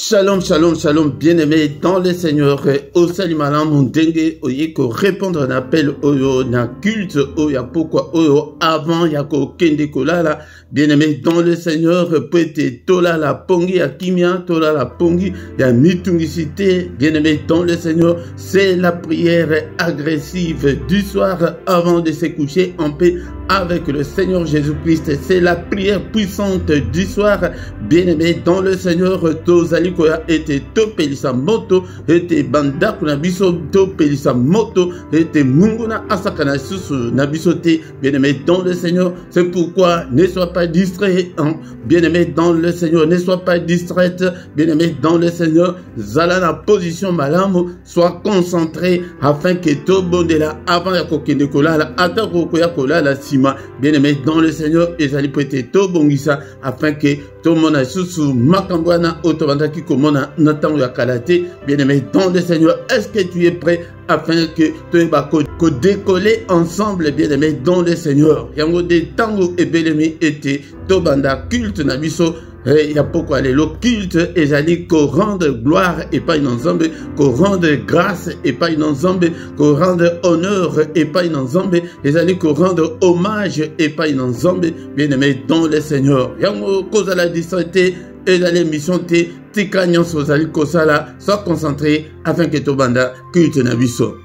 Shalom, shalom, shalom, bien-aimés dans le Seigneur. Au salut malam, mon dengue, oyeko répondre à un appel, oyo, na culte, oya pourquoi, oyo, avant, yako kende kolala, bien-aimés dans le Seigneur, peut-être tola la pongi, ya kimia, tola la pongi, ya mitungicité, bien-aimés dans le Seigneur, c'est la prière agressive du soir avant de se coucher en paix avec le Seigneur Jésus-Christ. C'est la prière puissante du soir, bien-aimés dans le Seigneur. Tozali koya ete topelisa moto, ete bandaku na biso topelisa moto, ete munguna asakana susu na biso te, bien-aimés dans le Seigneur. C'est pourquoi ne sois pas distrait, hein? Bien-aimés dans le Seigneur, ne sois pas distraite, bien-aimés dans le Seigneur. Zala na position malamu, sois concentré afin que to bondela avant ya kokende kolala, ata kokoya kolala sima, bien-aimés dans le Seigneur. Ezali pete to bongisa afin que to mona susu makambwana otobanda ki komona natango ya kalate, bien-aimés dans le Seigneur. Est-ce que tu es prêt afin que tu ko décoller ensemble, bien-aimés dans le Seigneur? Yango de tango et belemi était tobanda culte na biso. Il y a pourquoi le culte ezali ko rendre gloire et pas une ensemble, ko rendre grâce et pas une ensemble, ko rendre honneur et pas une ensemble, ezali ko rendre hommage et pas une ensemble, bien-aimés dans le Seigneur. Yango cause la distraité et dans l'émission te tikanyons ozali kosala, sois concentré afin que tobanda culte na biso.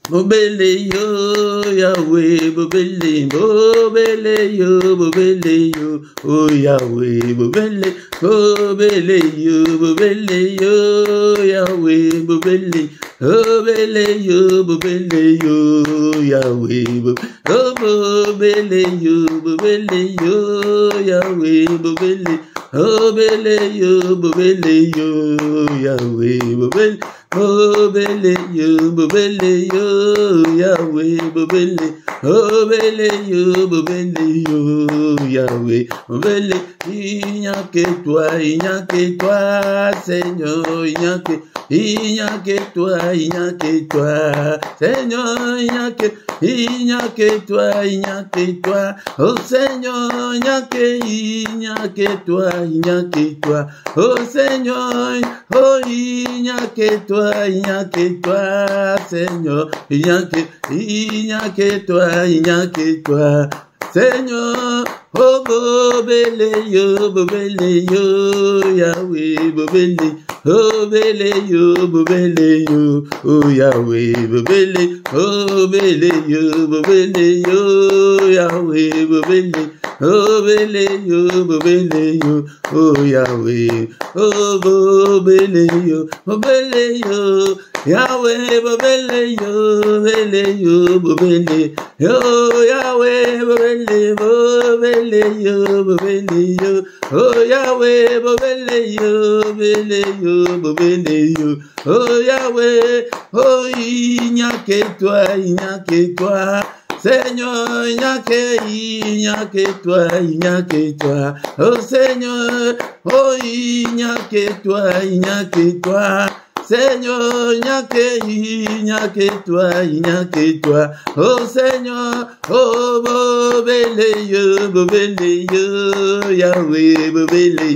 Bobele yo Yahweh, bobele, bobele yo, oh Yahweh, bobele, bobele yo, Yahweh, bobele, bobele yo, Yahweh, bobele yo, Yahweh, bobele, Yahweh, bobele. Bobele yo, Yahweh, bobele yo, Yahweh, bobele, il n'y a que toi, Seigneur, il n'y a que toi, Seigneur, il n'y a que toi, oh Seigneur, il n'y a que toi, oh Seigneur, oh il n'y a que toi, Seignor, il n'y a que toi, Seignor, oh bobele yo, Yahweh, bobele yo, oh Yahweh, bobele yo, Yahweh, bobele yo, oh Yahweh, oh bobele yo, Yahweh, bobele yo, Yahweh, bobele yo, oh Yahweh, bobele yo, oh Yahweh, oh il n'y a que toi, Seigneur, il n'y a que toi, oh Seigneur, oh il n'y a que toi, Seigneur, il n'y a que toi, oh Seigneur, oh bobele yo, Yahweh, bobele yo,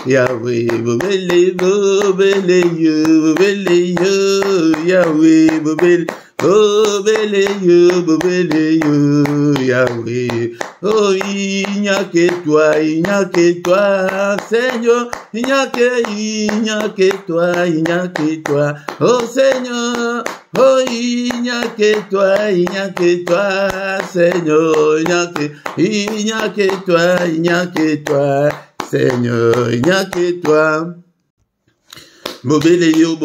Yahweh, bobele yo, Yahweh, bobele yo, Yahweh, oh il n'y a que toi, Seigneur, il n'y a que toi, oh Seigneur, oh il n'y a que toi, Seigneur, il n'y a que toi, Seigneur, il n'y a que toi. Bobele yo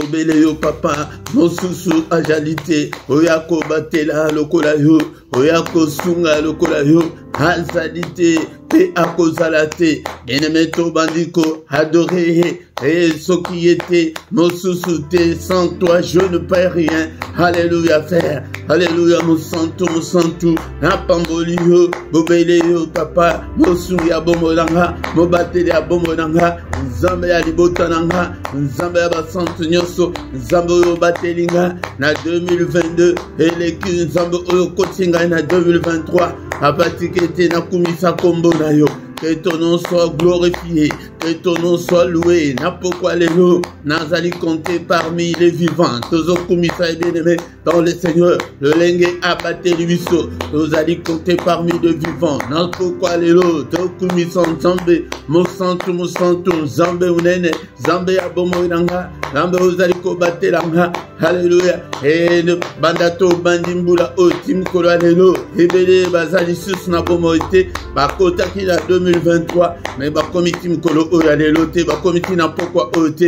papa, mosusu ajalite, oyako batela lokola yo, oyako sunga lokola yo, azalite, pe akozalate, enemeto bandiko, adoré, et ce qui était, mosusu te, sans toi je ne peux rien, alléluia frère, alléluia mon santu, napamboli yo, bobele yo papa, mosungi ya bomolanga, mobatele ya bomolanga, nzambe ya libota nanga, nzambe ya basantu nyoso, nzambe oyo batelinga na 2022, eleki nzambe oyo kotinga na 2023, apatikete na kumisa kombo na yo, que ton nom soit glorifié, que ton nom soit loué. Na pourquoi les lots, nazali compté parmi les vivants. Tozo kumisa bien-aimé dans le Seigneur, le lengue abatté l'huisseau. Nous allons compter parmi les vivants. Na pourquoi les lots, to kumisa nzambe, mosantu, zambe unene, zambe abomo inanga, zambe ozaliko batelanga. Alléluia. Et le bandato bandimbula o tim kolalo, ebele bazali sus na bomoité, bakota ki la 2023, mais bakomiti mkolo o yalelote, bakomiti na pourquoi ote.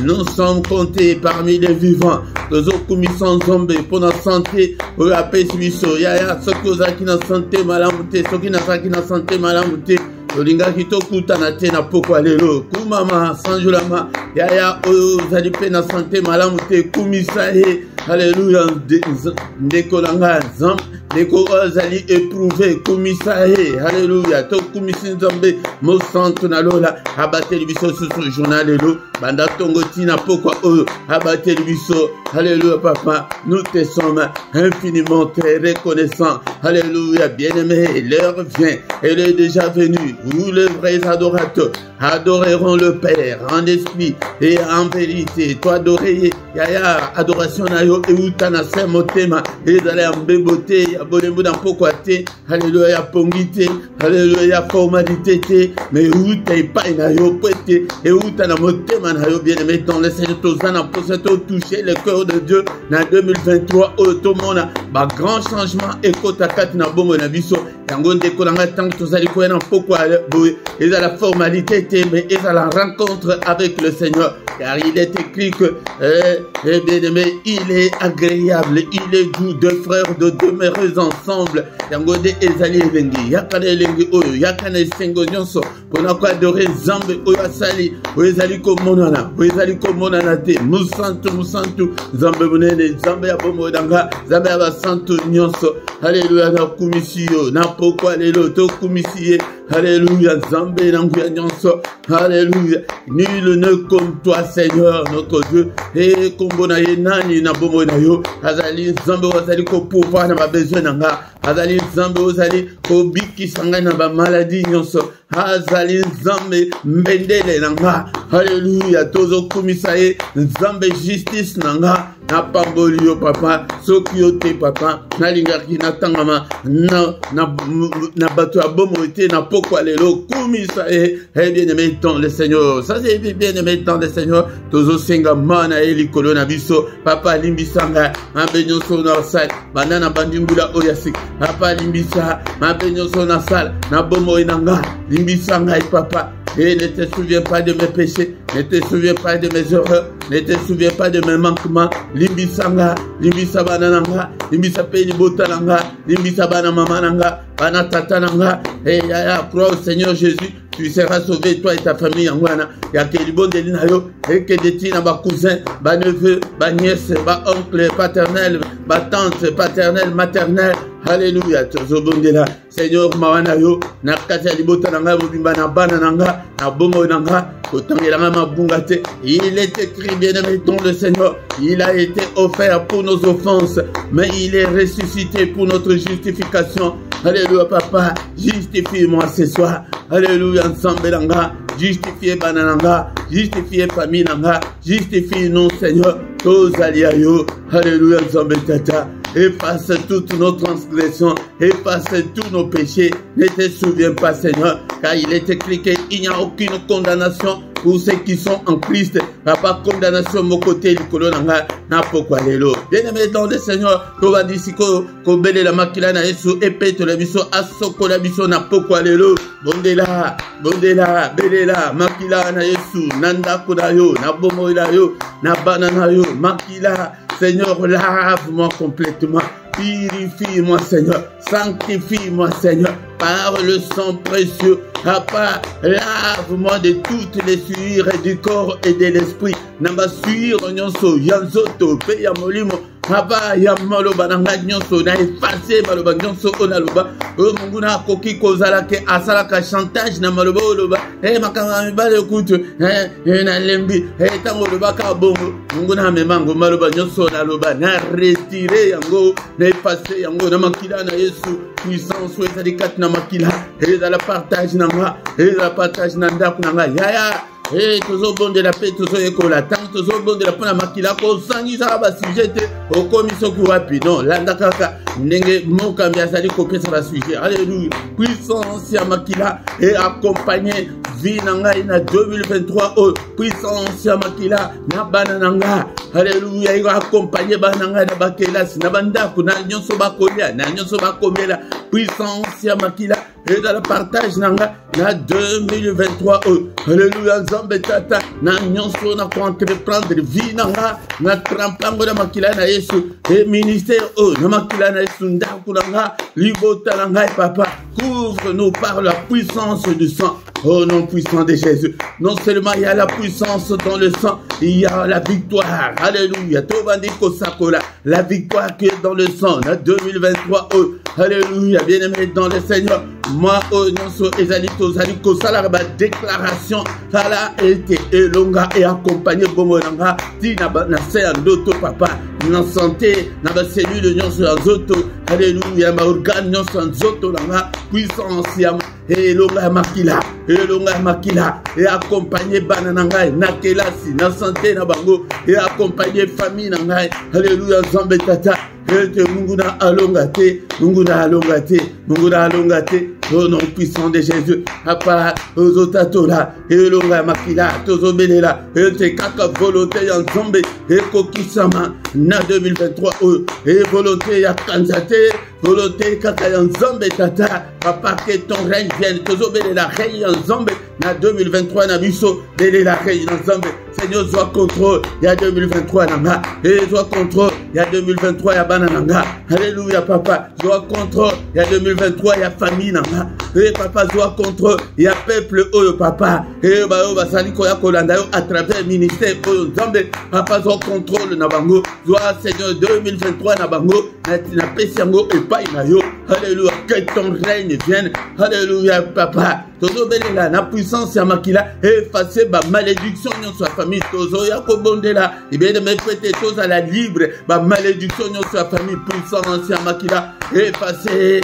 Nous sommes comptés parmi les vivants. Nous sommes zombe pour notre santé. Pour la paix, yaya, ceux qui ont santé malamute, ceux qui ont santé malamute. Olinga kito kutana tena pokwa lelo kumama sanjulama yaya oyo zali pe na santé malamu te kumisa he alléluia ndeko langa zam ndeko zali éprouvé kumisa he alléluia to kumisi nzambe mo santo na lola abateli biso sur journal lelo banda tongo tina pokwa oyo abateli biso alléluia papa nous te sommes infiniment très reconnaissants alléluia bien-aimé l'heure vient elle est déjà venue. Nous, les vrais adorateurs, adorerons le Père en esprit et en vérité. Toi, adoré, yaya, adoration na yo, et utana se motema, et d'aller en béboté, abonnement dans pokwate, alléluia, pongité, alléluia, formalité, mais où t'es pas na yo, poete, et utana motema na yo, bien aimé, dans le Seigneur, tozana, pour se toucher le cœur de Dieu, na 2023, automona, ba grand changement, et kotakat na bongo na biso, yangonde kolanga tant que tozali koyana pourquoi et à la formalité mais et à la rencontre avec le Seigneur car il est écrit que bien-aimé il est agréable il est doux deux frères de demeurer ensemble yangonde ezali elengi yakana elengi oyo yakana esengo nyonso pona ko adorer Zambe oyo asali oyo ezali komonana te musantu Zambe munene Zambe ya bomo danga Zambe ya basantu nyonso alléluia na kumisio na pourquoi les lotos kumisié alléluia Zambe nanguya nyonso alléluia nul ne comme toi Seigneur notre Dieu et kombona yenani na bomo na yo azali Zambe azali ko pouvoir na ba besoin nanga azali Zambe azali ko biki sanga na ba maladie nyonso azali Zambe mbendele nanga alléluia tozo kumisaye Zambe justice nanga na pamboli yo papa soki yo te papa na lingaki na tangama na bato ya bomo ete na pokwa lelo kumisa bien aimé dans le Seigneur ça c'est bien aimé dans le Seigneur tozo senga mana elikolo na biso papa limbisanga mabenyo so na sal banana bandimbula oyasik papa limbisa mabenyo so na sal na bomo inanga limbisanga papa. Et ne te souviens pas de mes péchés, ne te souviens pas de mes erreurs, ne te souviens pas de mes manquements. Limbisanga, limbisa banananga, limbisa peli botananga, limbisa banamamananga, banatatananga. Et yaya, crois au Seigneur Jésus, tu seras sauvé, toi et ta famille. Angwana, yakelibo delinayo, et que de tina ba cousin, ba neveu, ba nièce, ba oncle, paternel, ba tante, paternel, maternel. Alléluia, tozobondela Seigneur mawanayo nakati ya libota nanga bobimba na bana nanga na bomo nanga kotangela mabunga te. Il est écrit bien-aimé dans le Seigneur, il a été offert pour nos offenses, mais il est ressuscité pour notre justification. Alléluia papa, justifie-moi ce soir. Alléluia ensemble nanga, justifie banananga, justifie famille nanga, justifie nous Seigneur, tous aliayo. Alléluia ensemble tata. Efface toutes nos transgressions, efface tous nos péchés. Ne te souviens pas, Seigneur, car il est écrit qu'il n'y a aucune condamnation pour ceux qui sont en Christ. Pas condamnation mon côté du colonanga na pourquoi lelo. Bien-aimé dans le Seigneur, tu vas dire ko bele la makila na Yesu epete la biso asoko la biso na pourquoi lelo. Bondela, belela makila na Yesu nanda kodayo na bomo yo na banana yo makila. Seigneur, lave-moi complètement. Purifie-moi, Seigneur. Sanctifie-moi, Seigneur. Par le sang précieux. Papa, lave-moi de toutes les sueurs du corps et de l'esprit. Namba sueur nyonso yanzoto pe ya molimo. Papa ya maloba nanga nyonso na effacer maloba nyonso onaloba. O munguna koki kozala ke asala ka chantage na maloba oloba. makanga mibale kutu na lembi tango loba ka bongo mungu na memango maloba nyonso na loba na retirer yango na effacer yango na makila na Yesu puissance ezali kati na makila ezala partage na nga ezala partage na ndako na nga yaya tozo bonde la paix tozo ekola tant tozo bonde la pona makila ko sangisa ba sujet au commission ku wapi non landa kaka ndenge mokambi azali ko pesa ba sujet alléluia puissance ya makila et accompagner vie na ngai na 2023 puissance ya makila na bana na nga alléluia iko accompagner bana ngai na bakelasi na bandako na nyonso bakolia na nyonso bakomela puissance ya makila et dans le partage nanga na 2023 alléluia nzambe tata na nyonso na entreprendre vie nanga na trempango na makila na Yesu et ministère na makila na Yesu ndako nanga libota nanga papa couvre-nous par la puissance du sang au nom puissant de Jésus. Non seulement il y a la puissance dans le sang, il y a la victoire. Alléluia. La victoire qui est dans le sang. La 2023. Alléluia. Bien-aimé dans le Seigneur. Moi, non ezalito zaliko salarba déclaration. Sala été elonga et accompagné bongonanga. Tina na seandoto papa. Na santé, na ba cellule nyonso ya zoto. Alléluia. Ma organe nyonso nzoto langa. Puissance ya elonga makila. Elonga makila et accompagner bananangai na kelasi na santé na bango et accompagner famille nangai alléluia nzambe tata ete mungu na alongate mungu na alongate mungu na alongate au nom puissant de Jésus papa ozotatola elonga makila tozobelela ete kaka volonté ya nzambe ekokisama na 2023 et volonté ya kanzate volonté kaka ya nzambe tata papa que ton règne vienne tozobelela règne ya nzambe na 2023 na biso belela règne na nzambe Seigneur soit contrôle il y a 2023 nanga et soit contrôle il y a 2023 ya bana nanga alléluia papa soit contrôle il y a 2023 il y a famille nanga et papa soit contrôle il y a peuple oyo papa et ba basali ko ya kolanda yo à travers ministère oyo nzambe papa soit contrôle na bango soit Seigneur 2023 na bango na pesi yango epai na yo alléluia que ton règne vienne alléluia papa tozo belela na puissance ya makila effacer ba malédiction nyonso ya famille tozo ya kobondela ibede me pete toza la libre ba malédiction nyonso ya famille puissance ya makila effacer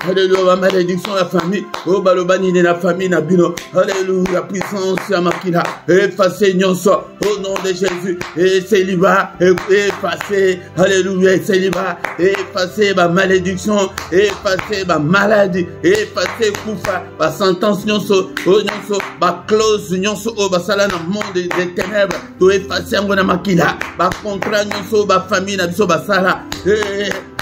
alléluia ba malédiction ya famille o balobani na famille na bino alléluia puissance ya makila effacer nyonso au nom de Jésus et célibat effacer alléluia célibat effacer ba malédiction effacer ba maladie effacer kufa ba sentence nyonso ba clause nyonso o basala na monde des ténèbres to effacer yango na makila ba contrat nyonso ba famille na biso basala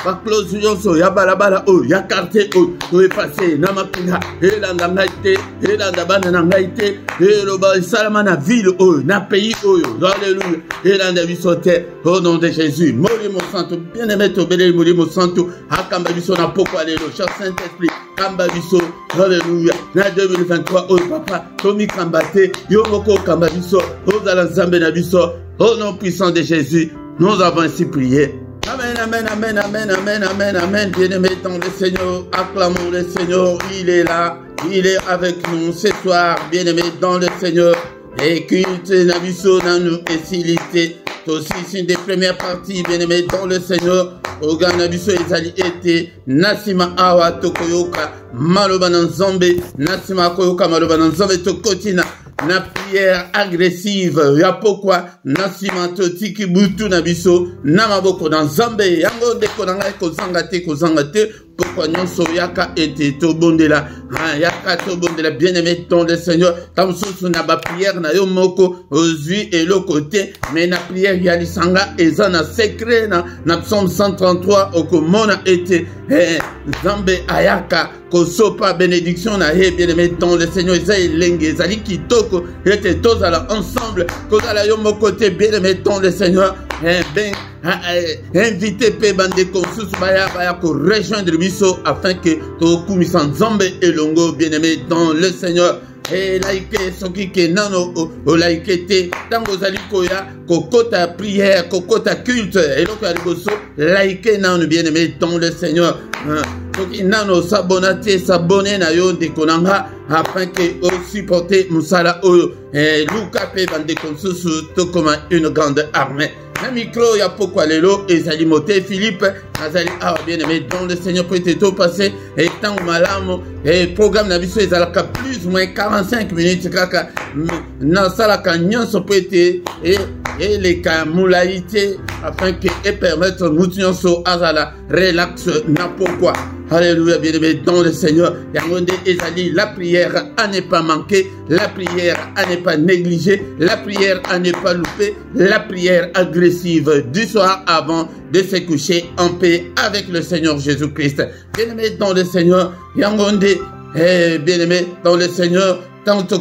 ba clause nyonso ya balabala o ya quartier o to effacer na makila elanda ngaite elanda bana na ngaite eloba salama na ville o na pays oyo alléluia elanda biso te au nom de Jésus molimo santo bien-aimé to belé molimo santo akamba biso na poko alelo cher Saint-Esprit kamba biso alléluia na 2023 o papa tomi kambate yo moko kamba biso ozala nzambe na biso au nom puissant de Jésus nous avons ainsi prié. Amen, amen, amen, amen, amen, amen, amen. Bien-aimés dans le Seigneur, acclamons le Seigneur, il est là, il est avec nous ce soir, bien-aimés dans le Seigneur. Et culte nabiso dans nous et silité. Aussi, c'est une des premières parties, bien-aimés dans le Seigneur. Oga nabiso ezali ete nasima awa tokoyoka maloba na nzambe nasima koyoka maloba na nzambe tokotina na prière agressive ya pokwa nasima totiki butu na biso na maboko na nzambe yango ndeko na ngai kozanga te pourquoi nyonso yaka ete tobondela yaka tobondela bien-aimé dans le Seigneur tamsusu na ba prière na yo moko ozwi eloko te mais na prière ya lisanga eza na secret na psaume 133 okomona ete nzambe ayaka kosopa bénédiction na ye bien-aimé dans le Seigneur eza elenge ezali kitoko ete tozala ensemble kozala yo moko te bien-aimé dans le Seigneur invité pe bandeko susu baya ko rejoindre biso afin que tokumisa nzambe elongo bien-aimé dans le Seigneur. Et laïke soki ke nano o laïke te tango zali koya kokota prière kokota culte eloko ya liboso laïke nano bien-aimé dans le Seigneur soki nano s'abonner na yo ndeko nanga afin que supporter Moussala Oyo et Luka pe bande konsusu to comme une grande armée. Un micro, il y a pourquoi Lélo et Salimoté Philippe, Azali, bien aimé, dans le Seigneur peut être tout passé, et tant malam, et programme Nabiso, ils ont plus ou moins 45 minutes, kaka, dans ça, la canyon, ça peut être, et les camoulaïtés, afin que, et permettre, Moutillon, so, Azala, relax, n'a pourquoi. Alléluia, bien aimé, dans le Seigneur. Yangonde Ezali, la prière à ne pas manquer, la prière à ne pas négliger, la prière à ne pas louper, la prière agressive du soir avant de se coucher en paix avec le Seigneur Jésus-Christ. Bien aimé, dans le Seigneur. Yangonde, bien aimé, dans le Seigneur. Tant que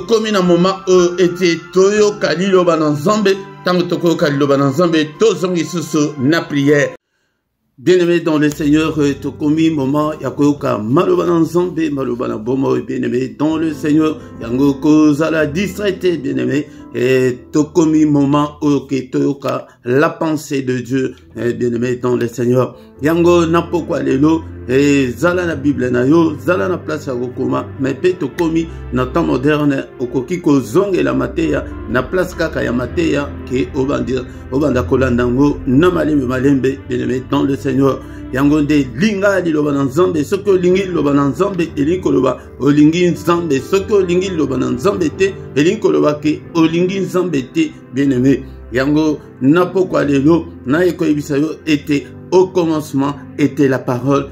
commis un moment où était Toyo Kalilo Bananzambe, tant que Kalilo Bananzambe, Tozongi Susu, na prière. Bien-aimé dans le Seigneur, Tokomi, moment, Yakoyoka, Malobana Nzambe, Malobana Bomo, bien-aimé dans le Seigneur, Yangoko Zala distraité, bien-aimé, et Tokomi, moment, ok, Toyoka, la pensée de Dieu, bien-aimé dans le Seigneur, Yango, Napokwa Lelo, et Zala la Bible na yo, Zala na place à Gokoma, mais pe Tokomi, na temps moderne, Okokiko Zong et la Matéa, na place Kaka ya Matéa, qui Obanda Kolandango, Namalim Malembe, bien-aimé dans le Seigneur, Yangonde Linga di Lobananzambe, Soko Lingi Lobananzambe, Elinkoloba, Olingi Nzambe, Soko Lingi Lobananzambe te, Elinkoloba ke, Olingi Nzambe te, bien-aimé, Yango Napokwa Lelo, na Eko Ibisayo était au commencement, était la parole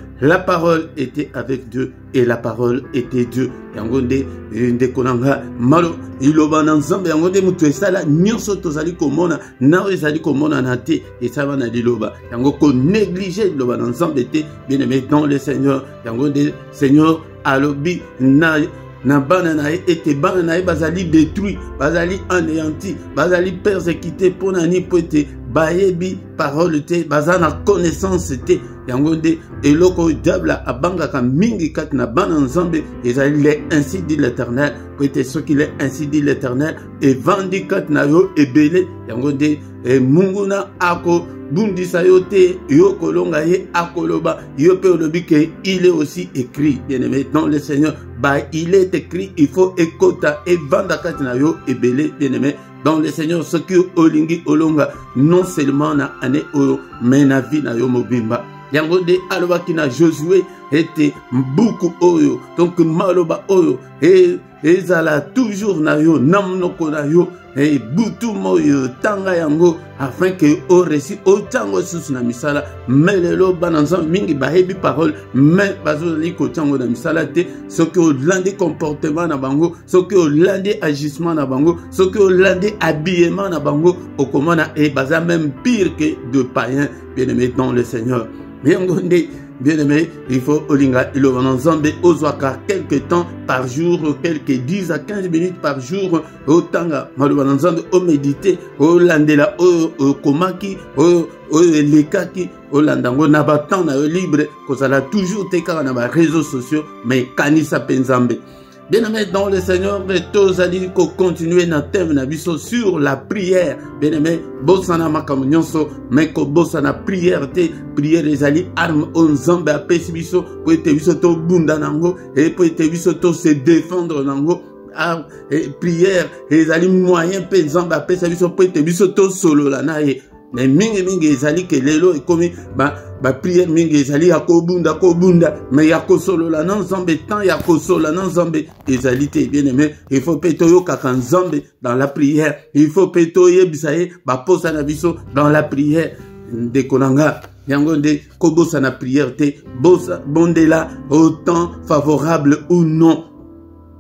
était avec Dieu et la parole était Dieu. Yangonde ndekonanga malo ilobana nzambe yangonde mutu esala nyonso tozali komona na ezali komona na te esaba na liloba yango ko négliger ilobana nzambe te bien aimé dans le Seigneur yangonde Seigneur alobi na bana na ete bana na bazali détruit bazali anéanti bazali persécuté pona ni pote bayebi parole te bazana connaissance te yangonde eloko diable abangaka mingi kat na bana nzambe ezali le ainsi dit l'Éternel pote ce qu'il est ainsi dit l'Éternel et vandi kat na yo ebele yangonde munguna ako bundisa yo te yo kolonga ye akoloba yo pe olobi ke il est aussi écrit bien aimé dans le Seigneur bah il est écrit il faut écouter et vanda kat na yo ebele bien aimé dans le Seigneur ce que olingi olonga non seulement na ane oyo mais na vie na yo mobimba yangonde aloba kina Josué était beaucoup oyo donc maloba oyo et ezala toujours na yo namnoko na yo et butu moyo tanga yango afin que au récit au tango sous na misala melelo bananzam mingi bahebi parole mais bazo liko tango na misala te ce que au landi comportement na bango ce que au landi agissement na bango ce que au landi habillement na bango au commande et baza même pire que de païens bien-aimés dans le Seigneur. Bien-aimé, il faut Olinga Ilovananzambe Ozwaka quelques temps par jour, quelques 10 à 15 minutes par jour, au Tanga, Malovananzambe, au méditer, au Landela, au Komaki, au Lekaki, au Landango, Nabatan, au libre, qu'on a toujours été dans les réseaux sociaux, mais Kanisa Penzambe. Bien-aimé dans le Seigneur, tous allez continuer notre thème sur la prière. Bien-aimé, bossana makamunyoso, mais que bossana prière les alliés armes on zambe à pesibiso, pour être visoto bunda nango, et pour être visoto se défendre nango. Et prière, les alliés moyens pesant à pesibiso, pour être visoto solo la nae. Mais mingi ezali que lelo et comme ba prière mingi ezali ya kobunda mais ya kosolo la nan zambe tant ya kosolo la nan zambe ezali te bien aimé il faut petoyo kaka nzambe dans la prière il faut petoye bisaye ba posa na biso dans la prière de konanga yango de kobosa na prière te bosa bondela au temps favorable ou non.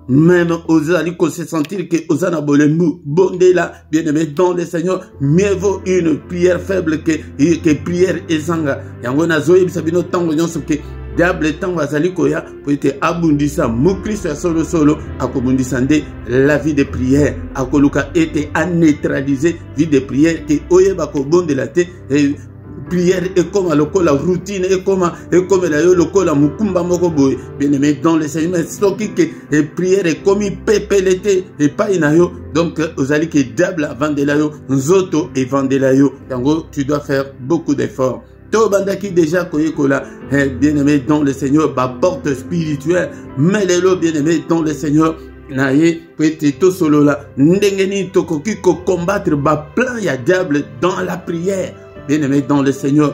Même aux alliés qu'on se sentir que aux anabolemou bondela bien aimé dans le Seigneur mieux vaut une prière faible que prière ezanga yango na zoe bisabino tango nyonso ke diable tango azali koya po ete abundisa mu Christ solo akobundisa nde la vie de prière akoluka ete a neutraliser vie de prière ke oyeba ko bondela te prière est comme la routine est comme la mukumba moko boy bien aimé dans le Seigneur ce qui que prière est comme pépelete et pas inayo donc aux alliés que diable vendela yo nzoto et vendela yo yango tu dois faire beaucoup d'efforts To bandaki déjà koyekola, bien-aimé dans le Seigneur, ba porte spirituelle, mais les lots bien-aimé dans le Seigneur, naye peut-être to solo la, ndengeni tokoki ko combattre ba plan ya diable dans la prière, bien-aimé dans le Seigneur.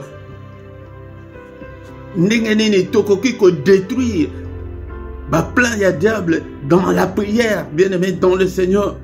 Ndengeni tokoki ko détruire ba plan ya diable dans la prière, bien-aimé dans le Seigneur.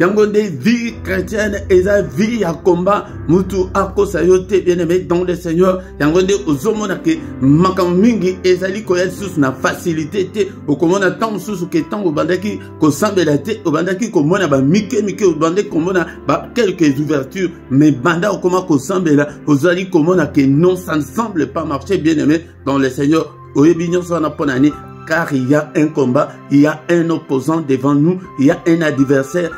Yangonde vie chrétienne et la vie à combat mutu akosayote bien-aimé dans le Seigneur. Yangonde ozomona ke makamingi ezali ko yesus na facilité te okomona tant susu ke tant obandaki ko sambela te obandaki ko mona ba mike obandaki ko mona ba quelques ouvertures mais banda okoma ko sambela ozali ko mona ke non ça ne semble pas marcher bien-aimé dans le Seigneur. Oyebinyo sona ponani. Car il y a un combat, il y a un opposant devant nous, il y a un adversaire.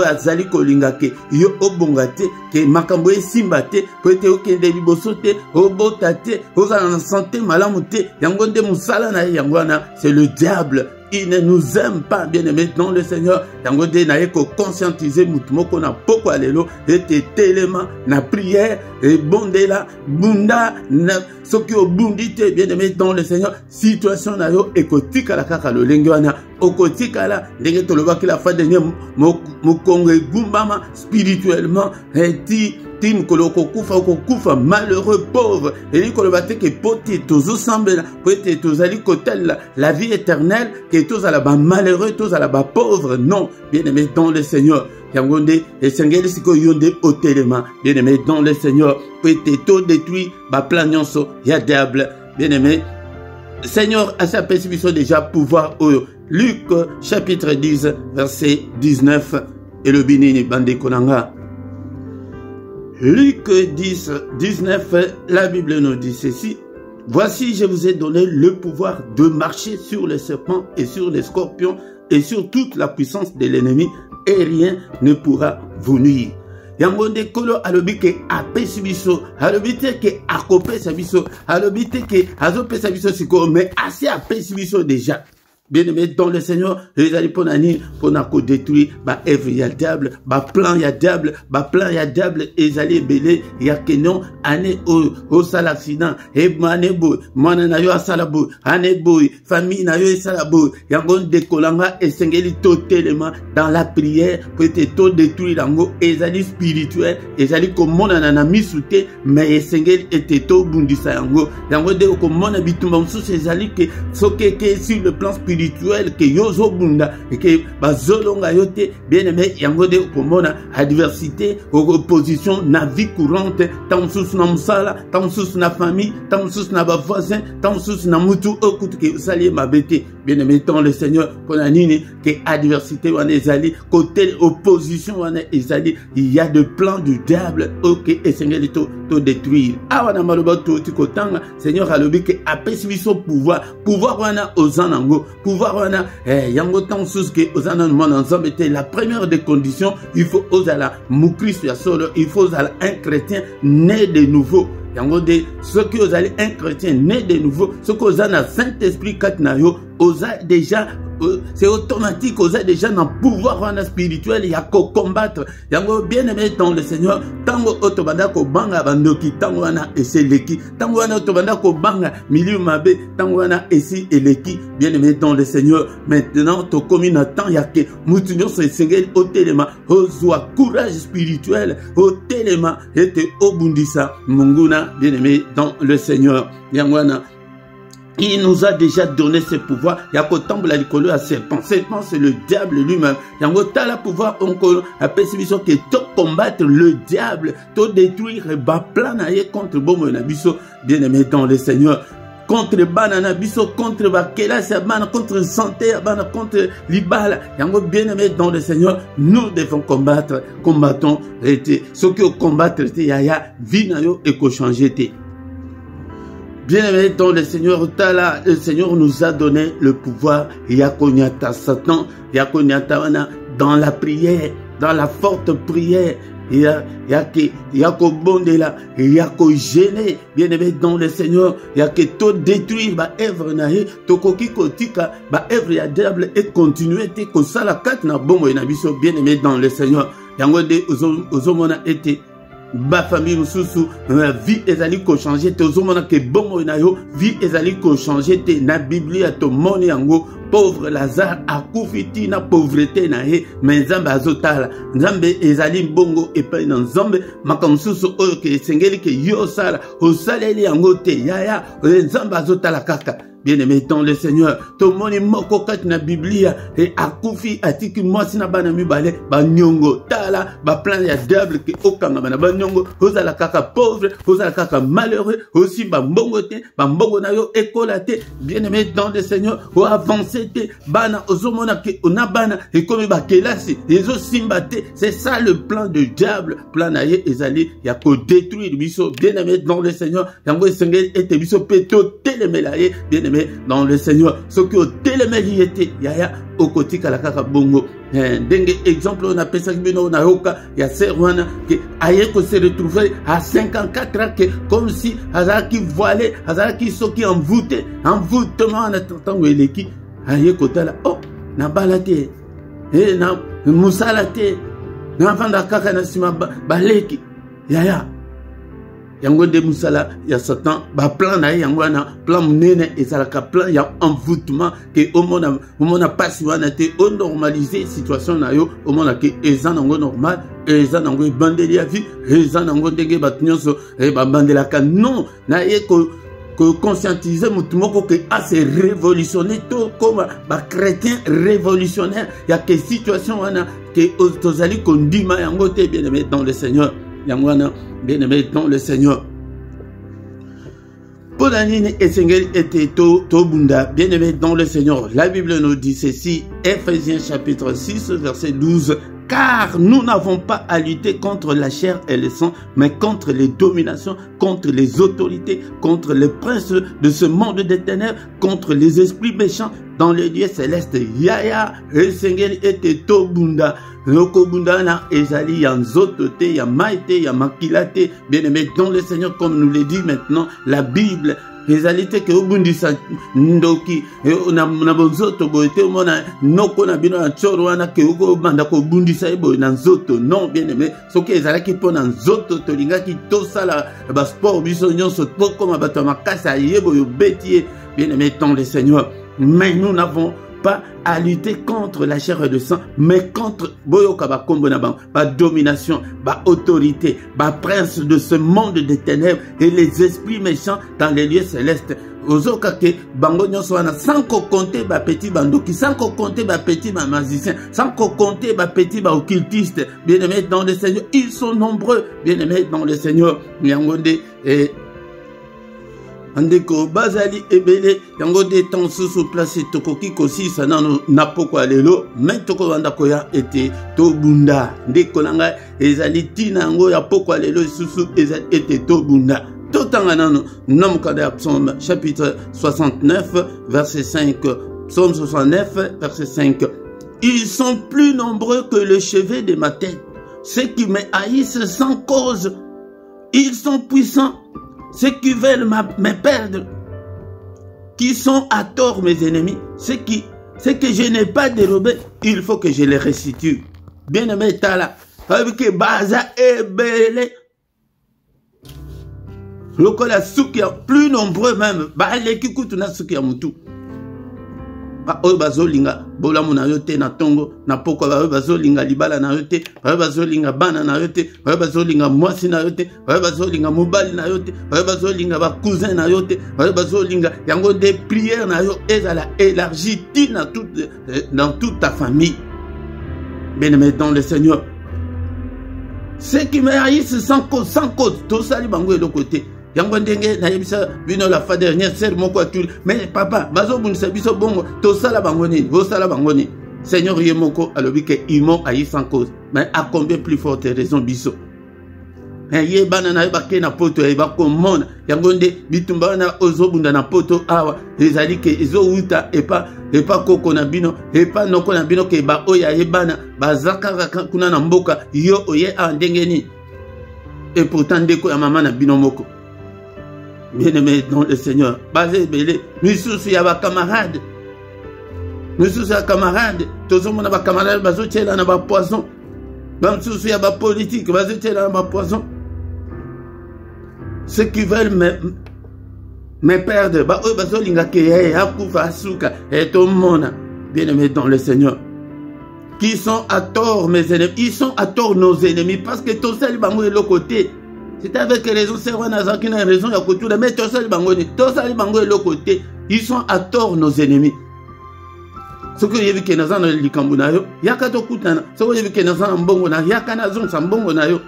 Azali kolingake, yo obongate, ke makamboe simbate, poete okende libosote, obotate, ozala santé malamute, yangonde musala na yangwana, c'est le diable. Il ne nous aime pas, bien-aimé dans le Seigneur. Yangonde na yeko conscientiser mutumoko na poko alelo, ete telema na prière, et bondela, bunda, na soki obundite, bien-aimé dans le Seigneur. Situation na yo ekotika la kaka lo lengwana, okotika la, ndenge toloba ki la fa dernier mokongo gumbama spirituellement, eti tim koloko kufa malheureux pauvre et li kolobate ke poti tozo sambela poete tozali kotel la vie éternelle ke tozala ba malheureux tozala ba pauvre non bien-aimé dans le Seigneur yangonde esengeli siko yonde otelema bien-aimé dans le Seigneur poete to détruit ba plan nyonso ya diable bien-aimé Seigneur a sa perception déjà pouvoir au Luc chapitre 10 verset 19 et le binini bande konanga. Luc 10, 19, la Bible nous dit ceci. Voici, je vous ai donné le pouvoir de marcher sur les serpents et sur les scorpions et sur toute la puissance de l'ennemi et rien ne pourra vous nuire. Yangonde kolo alobite apesi biso, alobite ke akope sa biso, alobite ke azope sa biso siko, mais assez apesi biso déjà. Bien-aimé dans le Seigneur, les allez pour nako détruire, ba œuvre ya diable, ba plan ya diable, et allez belé, ya kenon, ane au sal accident, et manebo, mananayo a salabo, anebo, famille nayo e salabo, yangon de kolanga, et sengeli totalement dans la prière, pour être tout détruire l'ango, et allez spirituel, et allez comme mon anami soute, mais sengeli était tout bundisa yango, yangon de comme mon habitum, sous ces alliés, soke sur le plan spirituel, que yozo bunda et que bazolonga yote bien aimé yangode komona adversité opposition na vie courante tant sous na musala tant sous na famille tant sous na voisin tant sous na mutu okutu que sali mabete bien aimé dans le Seigneur pour la nini que adversité wana ezali côté opposition wana ezali il y a de plans du diable OK et Seigneur to détruire awana maloba to tikotanga Seigneur alobi que apesi biso pouvoir wana ozanango pouvoir wana yango tant sous que ozana monde ensemble était la première des conditions il faut osala mukristo ya solo il faut osala un chrétien né de nouveau yango de ce que vous allez un chrétien né de nouveau ce que vous avez un Saint-Esprit katnayo osa déjà c'est automatique osa déjà dans pouvoir wana spirituel ya ko combattre yango bien aimé dans le Seigneur tango otobanda ko banga bandoki tango wana eseleki tango wana otobanda ko banga milieu mabe tango wana esi eleki bien aimé dans le Seigneur maintenant to commune temps ya ke mutunyo se sengel otelema ozwa courage spirituel otelema ete obundisa munguna bien aimé dans le Seigneur yango wana il nous a déjà donné ce pouvoir. Yakotambo la likolo à serpent. Serpent, c'est le diable lui-même. Yangota la pouvoir encore à perception que to combattre le diable, to détruire ba planaye contre bomo nabiso bien aimé dans le Seigneur. Contre banana biso, contre bakela sabana, contre santé abana, contre libala. Yango bien aimé dans le Seigneur, nous devons combattre, combattons été. Ce que combattre était yaya vinayo et ko changer té. Bien-aimé dans le Seigneur, le Seigneur nous a donné le pouvoir. Yakonyata Satan, Yakonyata dans la prière, dans la forte prière. Yako bondela, yako gêner, bien-aimé dans le Seigneur, yako tout détruire, ba œuvre nae, to koki kotika, ba œuvre ya diable et continuer te ko sala kat na bongo na biso, bien-aimé dans le Seigneur. Yango de ozomona été ba famille mususu vie ezali ko changer te ozomona ke bongo na yo vie ezali ko changer te na Biblia to moni yango pauvre Lazare akufiti na pauvreté na ye mais nzambe azotala nzambe ezali bongo epai na nzambe makamsusu oyo ke sengeli ke yo sala osaleli yango te yaya nzambe azotala kaka. Bien-aimé dans le Seigneur, tout le monde est mort dans la Biblia et akufi atiki mwasi na bana mibale ba nyongo tala ba plan ya diable ke okanga bana ba nyongo ozala kaka pauvre ozala kaka malheureux aussi ba mbongo te ba mbongo na yo ekolaté. Bien-aimé dans le Seigneur, o avancer te bana ozomona ke ona bana et comme ba kelasi ezo simbate. C'est ça le plan du diable, plan na ye ezali ya ko détruire biso. Bien-aimé dans le Seigneur, yango esengeli ete biso peto telemelaye. Bien-aimé dans le Seigneur, ce que au téléméli était yaya au côté kalakaka bongo dengue exemple on appelle ça bino na yoka ya serwana que aye ko se retrouver à 54 ans que comme si azaki voilé azaki soki envoûtement en attendant eleki aye ko tala oh na balate na musalate na vanda kaka na sima baleki yaya yango de musala ya Satan ba plan na yango na plan munene ezalaka plan ya envoûtement que au mona pasi wana te o normaliser situation na yo au mona ke ezanango normal ezanango bandeli ya vie ezanango ndenge batnyonso ba bandela ka non na ye ko conscientiser mutumoko que a se révolutionner tout comme ba chrétien révolutionnaire ya que situation wana que tozali kondima yango te bien-aimé dans le Seigneur. Bien-aimé dans le Seigneur. Polanine et Sengel était Tobunda, bien-aimé dans le Seigneur. La Bible nous dit ceci, Ephésiens chapitre 6, verset 12. Car nous n'avons pas à lutter contre la chair et le sang, mais contre les dominations, contre les autorités, contre les princes de ce monde des ténèbres, contre les esprits méchants dans les lieux célestes. Yaya, Sengel était Tobunda. Loko bunda na ezali ya nzoto te ya maite ya makilate. Bien-aimé dans le Seigneur, comme nous le dit maintenant la Bible, ezalité que obundisa ndoki na bonzoto boete mona noko na bino na choro wana ke uko banda ko bundisa ebo na nzoto. Non, bien-aimé, soki ezalaki po na nzoto tolingaki tosala ba sport biso nyonso to comme bato makasa yebo yo betie. Bien-aimé dans le Seigneur, mais nous n'avons pas à lutter contre la chair et le sang, mais contre ba domination, ba autorité, ba prince de ce monde des ténèbres et les esprits méchants dans les lieux célestes. Ozoka ke bango nyonso wana sans compter ba petit bandoki, sans compter ba petit ba magicien, sans compter ba petit ba occultiste. Bien-aimés dans le Seigneur, ils sont nombreux. Bien-aimés dans le Seigneur, Nyangonde et andeko bazali ebele yango de temps sous place tokoki kosi sana na poko alelo mais toko wanda koya ete to bunda ndeko nanga ezali tina yango ya poko alelo susu ezali ete to bunda totanga nano namukada psaume chapitre 69 verset 5 psaume 69 verset 5 ils sont plus nombreux que le chevet de ma tête ceux qui me haïssent sans cause ils sont puissants. Ceux qui veulent me perdre, qui sont à tort mes ennemis, ceux que je n'ai pas dérobé, il faut que je les restitue. Bien-aimé Tala, avec Baza et Belé, lokola soukia plus nombreux même, balé qui coûte na soukia mutu. Ba oyo bazolinga bolamu na yote na tongo na poko ba oyo bazolinga libala na yote ba oyo bazolinga bana na yote ba oyo bazolinga mwasi na yote ba oyo bazolinga mobali na yote ba oyo bazolinga ba cousin na yote ba oyo bazolinga yango des prières na yo ezala élargie dans toute ta famille. Bien-aimé dans le Seigneur, ceux qui me haïssent sans cause tout ça li bango de côté. Yango ndenge na yebisa bino la fois dernière ser moko atul mais papa bazo bunisa biso bongo to sala bangoni vo sala bangoni Seigneur yemoko alobi ke imo ayi sans cause mais à combien plus forte raison biso ye bana na ba ke na poto e ba ko mona yango nde bitumba na ozobunda na poto awa ezali ke ezo uta et pas koko na bino et pas noko na bino ke ba oya ye bana bazaka kuna na mboka yo oye andengeni et pourtant ndeko ya mama na bino moko. Bien-aimé dans le Seigneur, basé belé, nous sommes ya camarades. Nous sommes ya camarades. Tous sommes ya camarades, bazo tela na ba poison. Nous sommes ya ba politique, bazo tela na ba poison. ceux qui veulent me perdre, bien-aimés dans le Seigneur, qui sont à tort mes ennemis, ils sont à tort nos ennemis, parce que tout seul bango est l'autre côté. C'est avec raison, c'est vrai, qui a raison, mais tout seul bango est l'autre côté. Ils sont à tort nos ennemis. Ce que j'ai vu que nous avons le Likambunayo, Yakato Kutana, ce que j'ai vu que nous avons Mbongona, Yakanazon, Sambongonayo.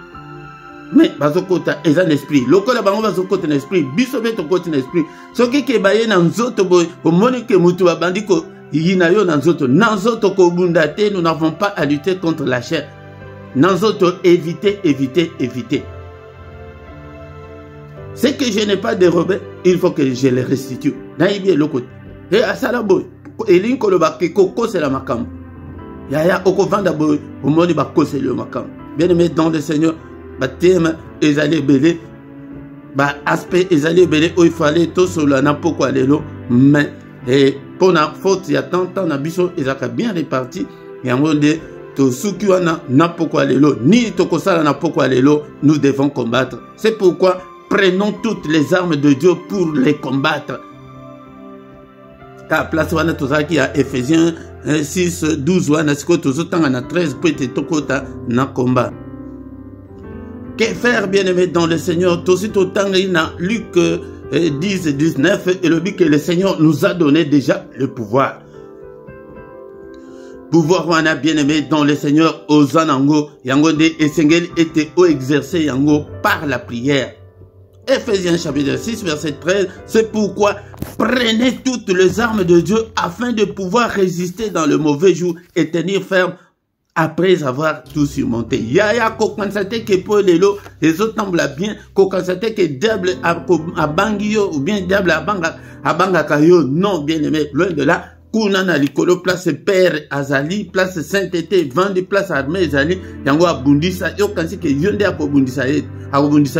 Mais, Bazokota, est un esprit. Lokola Bango Bazokota, un esprit. Bisobé, ton côté, un esprit. Ce qui est baillé dans Zoto, au Monique Moutoua Bandiko, Yinayo, Nanzoto. Nanzoto, Kobundate, nous n'avons pas à lutter contre la chair. Nanzoto, évitez, évitez, évitez. Ce que je n'ai pas dérobé, il faut que je les restitue. Naïbi, le côté. Et à Salaboy. Et l'inkoloba ke koko c'est la makam. Yaya oko vanda boy au moni ba ko c'est le makam. Bien aimé dans le Seigneur, ba thème ezali belé, ba aspect ezali belé où il fallait tout cela na pourquoi lelo, mais et pour na faute ya tant na biso ezaka bien réparti et en de to suki wana na pourquoi lelo ni to kosala na pourquoi lelo nous devons combattre. C'est pourquoi prenons toutes les armes de Dieu pour les combattre. Car place wana tozaki ya Ephésiens 6 12 wana siko tozotanga na 13 peut être tokota na combat. Que faire bien-aimé dans le Seigneur? Tosi totanga na Luc 10 et 19 et le but que le Seigneur nous a donné déjà le pouvoir. Pouvoir wana bien-aimé dans le Seigneur ozanango yango de esengeli était au exercer yango par la prière. Ephésiens chapitre 6 verset 13, c'est pourquoi prenez toutes les armes de Dieu afin de pouvoir résister dans le mauvais jour et tenir ferme après avoir tout surmonté. Yaya kokansate que pour lelo les autres semblent bien kokansate que diable a bangio ou bien diable a banga kayo. Non bien aimé, loin de là. Kunana likolo place Père Azali, place Sainteté, vende place Armée Azali, yango abundisa, yo kansi ke yonde akobundisa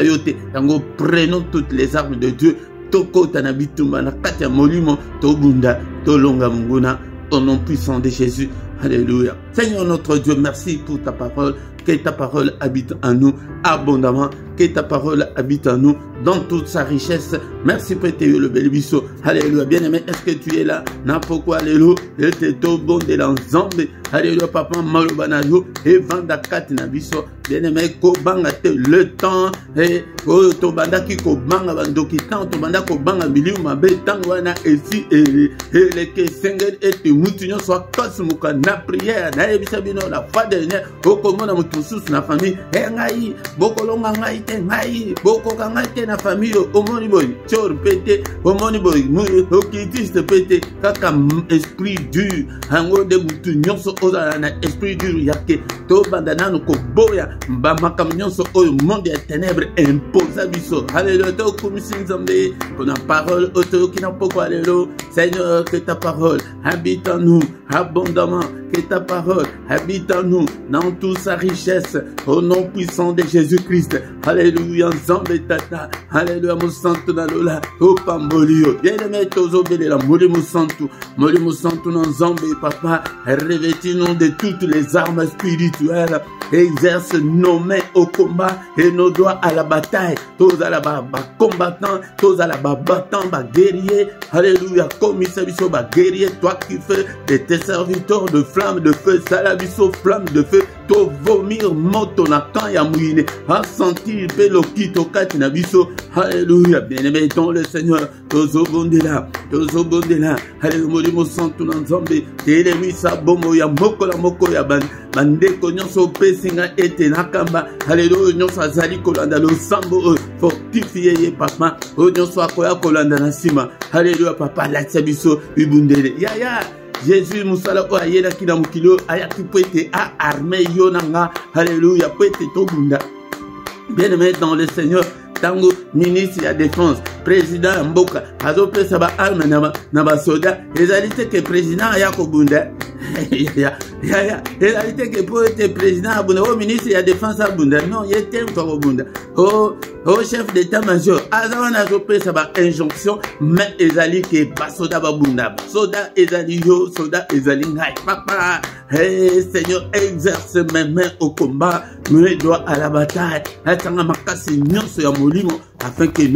yote, yango prenons toutes les armes de Dieu, toko tanabitumba na kati ya molimo, tobunda, tolonga munguna, au nom puissant de Jésus. Alléluia. Seigneur notre Dieu, merci pour ta parole, que ta parole habite en nous abondamment, que ta parole habite en nous dans toute sa richesse. Merci pour te le bel biso. Alléluia. Bien-aimé, est-ce que tu es là? N'importe quoi, alléluia. Et te to bon de l'ensemble. Alléluia, papa, malobanayo. Et vanda kat na biso. Bien-aimé, ko banga te le temps. Et to banda ki ko banga bando ki temps. To banda ko banga milieu mabe tangwana esi et le ke sengel et te mutinyo soit kosmuka na prière. Na ebisa bino la fois dernière. Okomona mutusus na famille. E ngai bokolonga ngai te ngai bokoka ngai te na famille omoni boy chor pété omoni boy okitiste pété kaka esprit dur hango de mutu nyonso ozala na esprit dur yake to bandana no ko boya mbamaka nyonso oyo monde ya ténèbres imposa biso. Alléluia. To komisi nzambe pour la parole auto qui n'a pas lelo. Seigneur, que ta parole habite en nous abondamment, que ta parole habite en nous dans toute sa richesse au nom puissant de Jésus-Christ. Alléluia. Nzambe tata. Alléluia. Mosantu na lola. Opambolio. Bien-aimé tozobele la molimo santu. Molimo santu na Nzambe papa. Revêtis-nous de toutes les armes spirituelles. Exerce nos mains au combat et nos doigts à la bataille. Tous à la combattant, tous à la battant, guerrier. Alléluia. Comme il s'agit de guerrier, toi qui fais de tes serviteurs de flammes de feu, salabiso flamme de feu, to vomir moto na kan ya mouine, a sentir pelo kito kati na biso. Alléluia. Bien-aimé dans le Seigneur, tozobondela, alléluia. Molimo santu na Nzambe, telemi sa bomo ya moko la moko ya bandeko nyonso pesinga ete nakamba. Alléluia. Nyonso azali kolanda lo sambo fortifié ye papa, nyonso akoya kolanda na sima. Alléluia papa, la biso bibundele. Ya Jésus musala o ayela kila mukilo ayaki pwete a armée yonanga. Alléluia pwete tobunda. Bien-aimé dans le Seigneur, tango ministre de la défense, président Mboka, azopesa ba arme na ba soda, ezalite que président ayako bunda. réalité que pour être président à Bunda, au ministre, il y a défense à Bunda. Non, il y a temps au Bunda. Au chef d'état-major, Azawan a repris sa injonction, mais Ezali qui est pas soda Bunda. Soda Ezali yo, soda Ezali ngai. Papa, hey, Seigneur, exerce mes mains au combat, mes doigts à la bataille. Atanga makasi nyonso ya molimo, afin que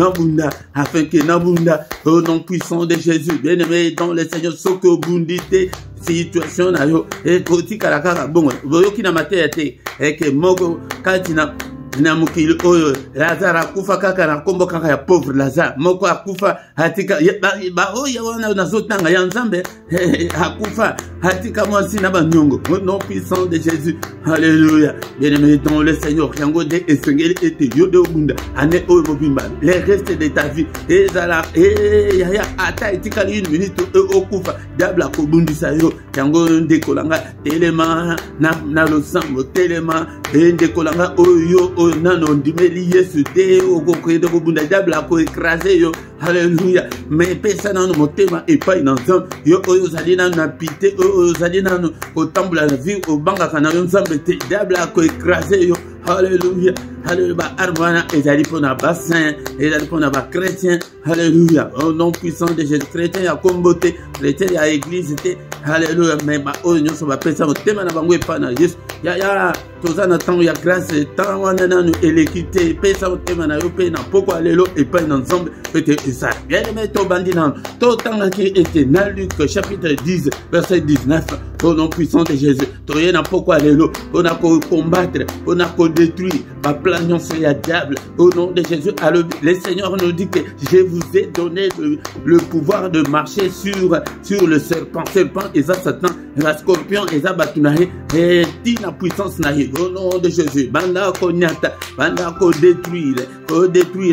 Nabunda, au nom puissant de Jésus, bien-aimé dans le Seigneur, soko bundite, situation na yo, et koti kalakara, bon, voyo ki na matete, et que mogo, katina, na mukili oyo Lazare akufa kaka na kombo kaka ya pauvre Lazare moko akufa hatika ba oyo wana nazotanga ya Nzambe akufa hatika mwasi na banyongo au nom puissant de Jésus. Alléluia. Bien-aimé dans le Seigneur, yango de esengeli ete yo de bunda ane oyo mobimba les restes de ta vie ezala ya ata etika une minute okufa diable akobundisa yo yango ndekolanga telema na losambo telema ndekolanga oyo nano ndimeli Yesu te okokwede kobunda diable akoekrase yo. Alléluia. Mais pesa nano motema epai na Nzambe yo oyo ozali nano na pite oyo ozali nano kotambola na vie obangaka na yo Nzambe te diable akoekrase yo. Alléluia. Alléluia. Armana ezali pona ba saint, ezali pona ba chrétien. Alléluia. Au nom puissant de Jésus, chrétien ya kombote, chrétien ya église te. Alléluia. Mais ba oyo nyonso ba pesa motema na bango epai na Yesu. Ya tozana tango ya grâce tango wana nanu elekite pesa motema na yo pe na poko alelo epai na Nzambe pete esa. Bien-aimé to bandi nanu. To tanga ki ete na Luc chapitre 10 verset 19. Au nom puissant de Jésus, toye na poko alelo, on a combattre, on a détruire, ma plan non c'est la diable. Au nom de Jésus, le Seigneur nous dit que je vous ai donné le pouvoir de marcher sur le serpent et ça Satan, la scorpion et ça batunahe et la puissance nahe. Au nom de Jésus, banda ko nyata, banda ko détruire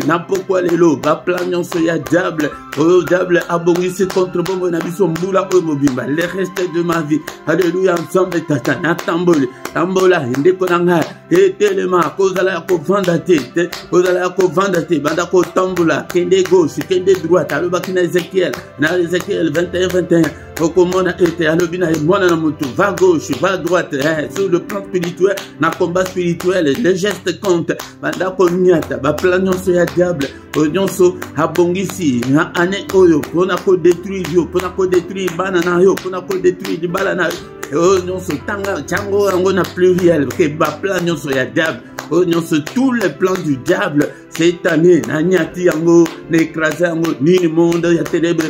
n'importe quoi lelo, ma plan non c'est la diable. Oh diable abongisi contre bombo na biso mbula o mobimba le reste de ma vie. Alléluia. Ensemble tata na tambola ndeko nanga etelema kozala ko vanda te banda ko tambola kende gauche kende droite alobaki na Ézéchiel 21 okomona ete alobi na mwana na mutu va gauche va droite sur le plan spirituel na combat spirituel les gestes comptent banda ko nyata ba plan nyonso ya diable nyonso abongisi na ane oyo pona ko détruire yo pona ko détruire bana na yo pona ko détruire di bala na yo nyonso tanga chango yango na pluriel ke ba plan nyonso ya diable nyonso tous les plans du diable cette année na nyati yango na écraser yango nini monde ya ténèbres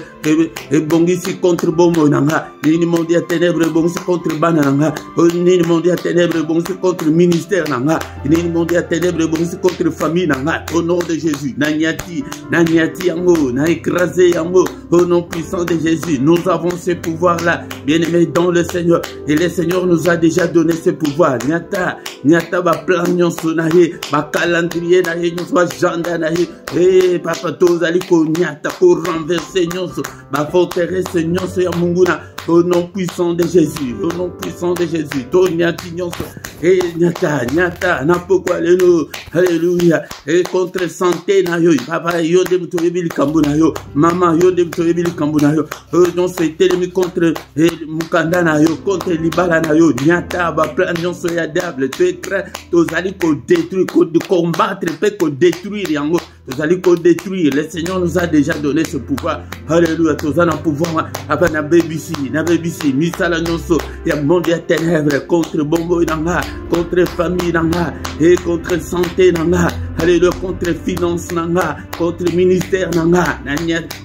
et bongisi contre bomo nanga nini monde ya ténèbres bongisi contre bana nanga nini monde ya ténèbres bongisi contre ministère nanga nini monde ya ténèbres bongisi contre famille nanga au nom de Jésus na nyati yango na écraser yango au nom puissant de Jésus. Nous avons ce pouvoir là bien-aimé dans le Seigneur et le Seigneur nous a déjà donné ce pouvoir nyata ba plan nyonso na ye ba calendrier na ye nyonso janda na ye papa tozali ko nyata ko renverser nyonso ba forteresse nyonso ya munguna au nom puissant de Jésus, au nom puissant de Jésus. To nyati nyonso nyata na poko lelo. Alléluia. Et contre santé na yo papa yo de mtoyebili kambu na yo mama yo de mtoyebili kambu na yo non c'est ennemi contre mukanda na yo contre libala na yo nyata ba plan nyonso ya diable tozali ko détruire ko combattre pe ko détruire yango tozali ko détruire. Le Seigneur nous a déjà donné ce pouvoir. Alléluia. Tozana pouvoir aba na BBC misala nyonso ya monde ya ténèbres contre bombo nanga contre famille nanga et contre santé nanga. Alléluia. Contre finance nanga contre ministère nanga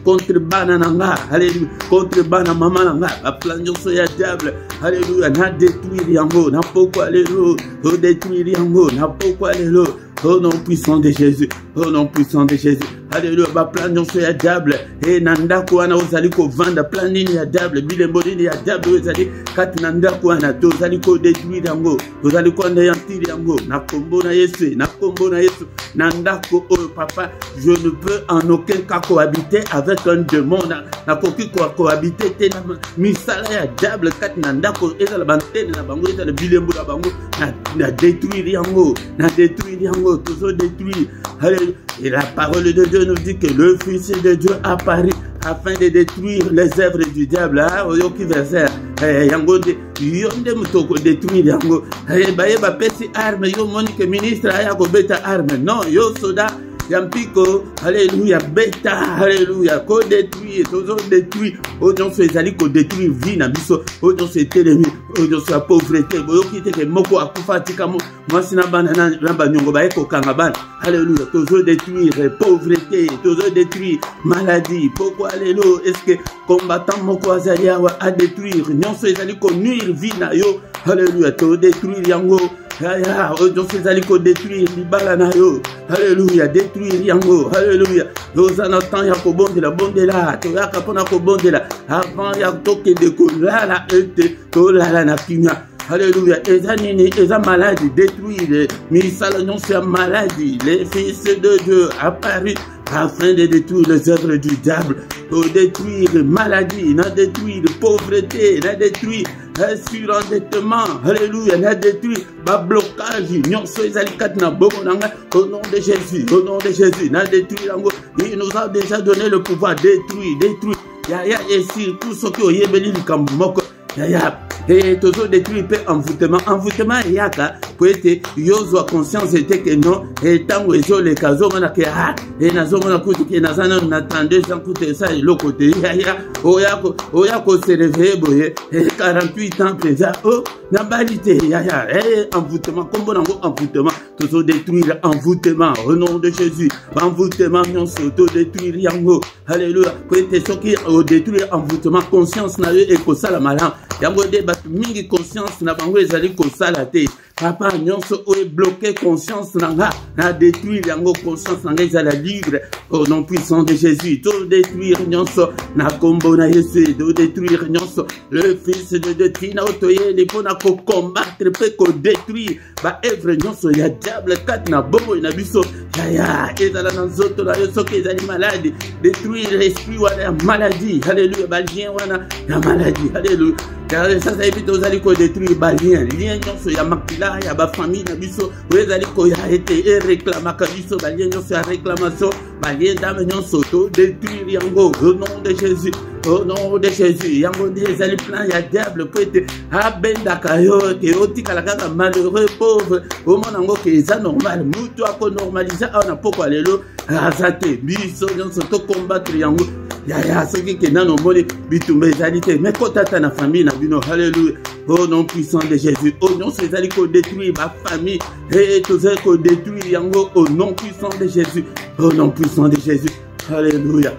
contre bana nanga. Alléluia. Contre bana mama nanga ba plan nyonso ya diable. Alléluia. Na détruire yango na poko alléluia. Détruire yango na poko alléluia. Au nom puissant de Jésus, au nom puissant de Jésus. Alléluia. Ba plan nyonso ya diable et nandako wana ozali ko vanda plan nini ya diable bilembo nini ya diable ozali kati nandako wana tozali ko détruire yango tozali ko anéantir yango na kombo na Yesu nandako oyo papa je ne peux en aucun cas cohabiter avec un démon na koki cohabiter te na misala ya diable kati nandako ezala bantene na bango ezala bilembo na bango na détruire yango toujours détruire. Alléluia. Et la parole de Dieu nous dit que le Fils de Dieu apparu afin de détruire les œuvres du diable. yango de yonde mutoko détruire yango baye ba pesi arme yo monique ministre aya ko beta arme non yo soda Yampiko, alléluia, bêta, alléluia, ko détruire, toujours détruire, autant c'est ali ko détruire vie na biso, autant c'est ennemi, autant c'est la pauvreté, boyo kite ke moko akufa tika mo, moi sina banana lamba nyongo ba eko kangabana, alléluia, toujours détruire pauvreté, toujours détruire maladie, pourquoi alléluia, est-ce que combattant moko azali a détruire, non c'est ali ko nuire vie na yo, alléluia, to détruire yango. Autant c'est ali ko détruire libala na yo, alléluia, détruire yango, alléluia. Nous en attendons ya ko bonde la, to ya kapona ko bonde la, avant ya toke de ko la ete, to la na kinya. Alléluia, Ezanini, Eza maladie, détruire, Misala non c'est maladie, les fils de Dieu apparus afin de détruire les œuvres du diable, pour détruire maladie, n'a détruire pauvreté, n'a détruire surendettement, alléluia, n'a détruire blocage, non c'est alikat na bomonanga, au nom de Jésus, au nom de Jésus, n'a détruire, il nous a déjà donné le pouvoir détruire, ya et sur tout ce qui est yébeli kamoko. Et toujours détruire envoûtement yaka pour être yozo conscience était que non et tant que zo les casos on a que et nazo on a coutu que nazana n'attendait sans coûter ça et l'autre côté oyako se réveiller boye 48 ans déjà oh na balité envoûtement comme bon envoûtement toujours détruire envoûtement au nom de Jésus envoûtement non s'auto détruire yango alléluia pour être ce qui détruire envoûtement conscience na et ko sala malin yango de mingi conscience na bango ezali ko sala te papa nyonso o bloqué conscience nanga na détruire yango conscience nanga ezala libre au nom puissant de Jésus to détruire nyonso na kombo na Yesu to détruire nyonso le fils de Dieu tina otoye li pona ko combattre pe ko détruire ba œuvre nyonso ya diable kat na bobo na biso ya ezala na nzoto na yo soki ezali malade détruire l'esprit wana maladie alléluia ba lien wana ya maladie alléluia car ça évite aux ali ko détruire ba lien nyonso ya makila ya ba famille na biso les ali ko ya été réclamaka biso ba lien nyonso ya réclamation ba lien dame nyonso to détruire yango au nom de Jésus. Au nom de Jésus, yango des ali plan ya diable peut être abenda kayo ke otika la kaka malheureux pauvre au monde ngo ke ça normal mutu ako normaliser on a pourquoi lelo azate biso nyonso to combattre yango ya soki ke nano moni bitumba ezalité mais kotata na famille na bino alléluia au nom puissant de Jésus au nom c'est ali ko détruire ma famille et tout ça ko détruire yango au nom puissant de Jésus au nom puissant de Jésus alléluia.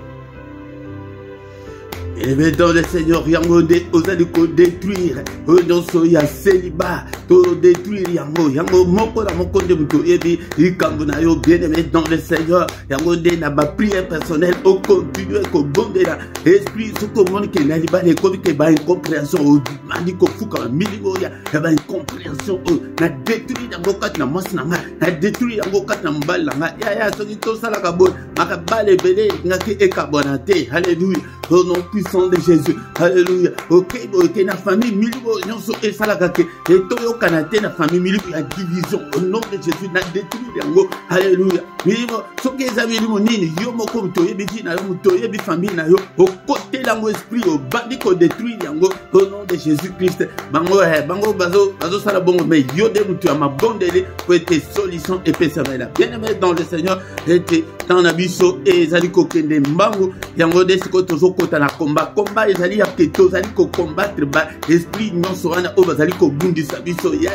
Et maintenant le Seigneur yango de osali ko détruire nyonso ya célibat to détruire yango moko na moko de muto ebi ikambo na yo bien aimé dans le Seigneur yango de na ba prière personnelle au continuer ko bondela esprit ce que monde ke na libane ko ke ba incompréhension au mandi ko fuka miligo ya ba incompréhension na détruire yango kat na mwasi na nga na détruire yango kat na mbala nga ya soki to sala ka bon maka bale bele ngaki ekabonate alléluia au nom puissant de Jésus alléluia ok na famille miligo nyonso e sala ka ke et to kanate na famille miligo ya division au nom de Jésus na détruire yango alléluia miligo soki ezali monini yo moko mutoyebi na yo mutoyebi famille na yo au côté lango esprit au bandi ko détruire yango au nom de Jésus Christ bango bazo sala bongo mais yo de mutu ya mabondele pour être solution et persévérer bien aimé dans le Seigneur était dans la biso et ezali ko kende mbangu yango de siko tozo kota na combat ezali ya ke tozali ko combattre ba esprit nyonso wana o bazali ko bundisa biso ya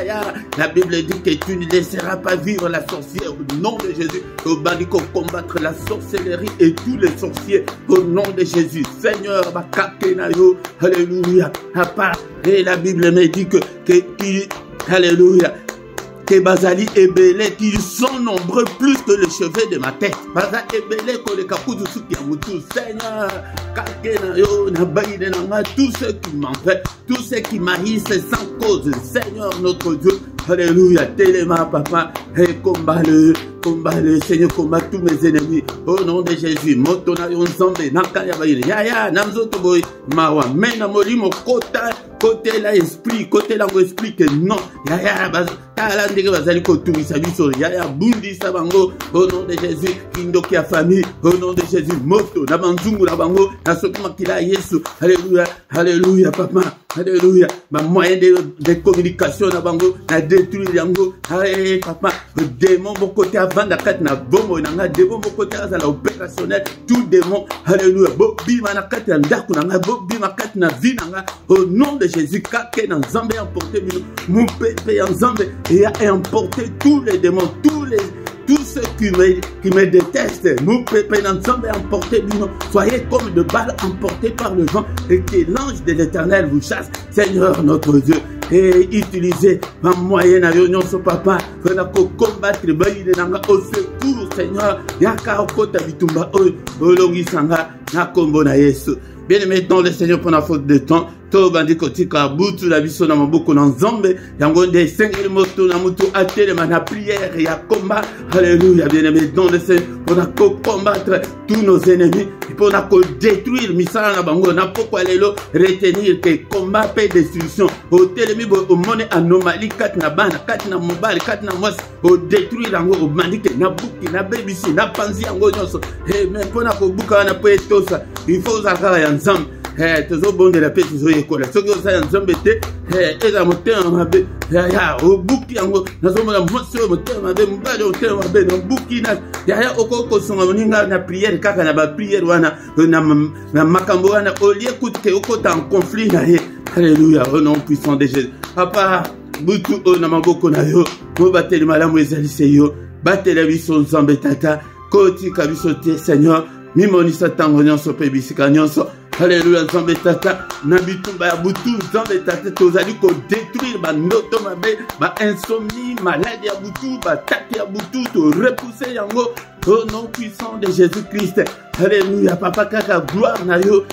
la Bible dit que tu ne laisseras pas vivre la sorcière au nom de Jésus au bandi ko combattre la sorcellerie et tous les sorciers au nom de Jésus Seigneur bakake na yo alléluia à part et la Bible me dit que alléluia que Bazali et Belé qui sont nombreux plus que les cheveux de ma tête. Bazali et Belé que les capous de souki amutu. Seigneur, kakena yo na baïde na tous ceux qui m'en fait, tous ceux qui m'haïssent sans cause. Seigneur notre Dieu, alléluia, téléma papa, et combat-le, Seigneur, combat tous mes ennemis. Au nom de Jésus, Motona Yonzambe, Nakaya Baïle, Yaya, Namzoto Boy, Mawa, Mena Molimo, côté la esprit, côté la esprit que non, Yaya, Tala Ndege Bazali Koturi, Sabiso, Yaya, Bundi Sabango, au nom de Jésus, Kindoki a famille, au nom de Jésus, Moto, Nabanzungu, Nabango, Nasokuma Kila Yesu, Alléluia, Alléluia, Papa, Alléluia, ma moyen de communication, Nabango, na détruire Yango, Allez, Papa, le démon, mon côté avant d'akat na bombo, na démon, mon côté à la opérationnel, tout démon, Alléluia, Bobi, Manakat, Ndaku, na Bobi, Makat, na Vinanga, au nom de Jésus, Kake, na Zambé, emporté, mon pépé en Zambé, et a emporté tous les démons, tous ceux qui me détestent, nous pépé ensemble emportés, soyez comme de balles emportées par le vent et que l'ange de l'Éternel vous chasse, Seigneur notre Dieu. Et utilisez ma moyenne à l'union sur papa, pour combattre au secours, Seigneur. Yaka okota bitumba olongi sanga na kombo na Yesu. Bien aimé dans le Seigneur pour la faute de temps. To bandi kotika butu la biso na maboko na nzambe yango nde sengeli moto na mutu atele na prière ya combat. Alléluia, bien aimé dans le Seigneur pour combattre tous nos ennemis, pour détruire misala na bango na poko lelo, retenir que combat paix destruction au telemi au mone anomalie kat na bana kat na mobile kat na mos au détruire yango au mandike na buki na BBC na panzi yango nyonso et même pour na ko buka na po etosa il faut zakara ya nzambe. Toujours bon de la paix, toujours école. Ce que ça y est, nous sommes bêtés. Et la montée en mabé. Au bouki, nous sommes la montée en mabé. Mbade au terme mabé. Dans bouki, yaya oko son moninga na prière, kaka na ba prière wana na makambo wana. Au lieu que oko ta en conflit na ye. Alléluia, au nom puissant de Jésus. Papa, butu o na maboko na yo. Mo bateli malamu ezali se yo. Bateli biso nzambe tata. Koti kabiso te Seigneur. Mimonisa tango nyonso pe bisika nyonso. Alléluia, Nzambe tata, nabitumba ya butu, Nzambe tata, tozali ko détruire ba noto mabe, ba insomnie, maladie ya butu, ba taki ya butu, to repousser yango, au nom puissant de Jésus-Christ. Alléluia, papa kaka, gloire na yo,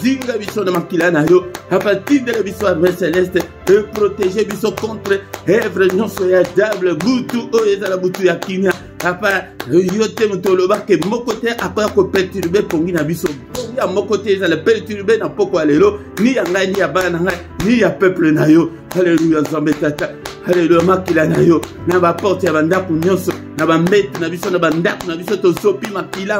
zinga biso na makila na yo, à partir de la biso armée céleste, et protéger biso contre œuvre nyonso ya diable, butu, o ezala butu ya kimia, papa, yote mutoloba ke mokote akoya ko perturber pongi na biso. À mon côté, ils allaient perturber dans pourquoi les lots, ni à ngai, ni à bananga, ni à peuple nayo. Alléluia, Nzambe tata. Alléluia, makila nayo. Na ba porte ya bandaku nyonso, na ba mette na biso na bandaku na biso to sopi makila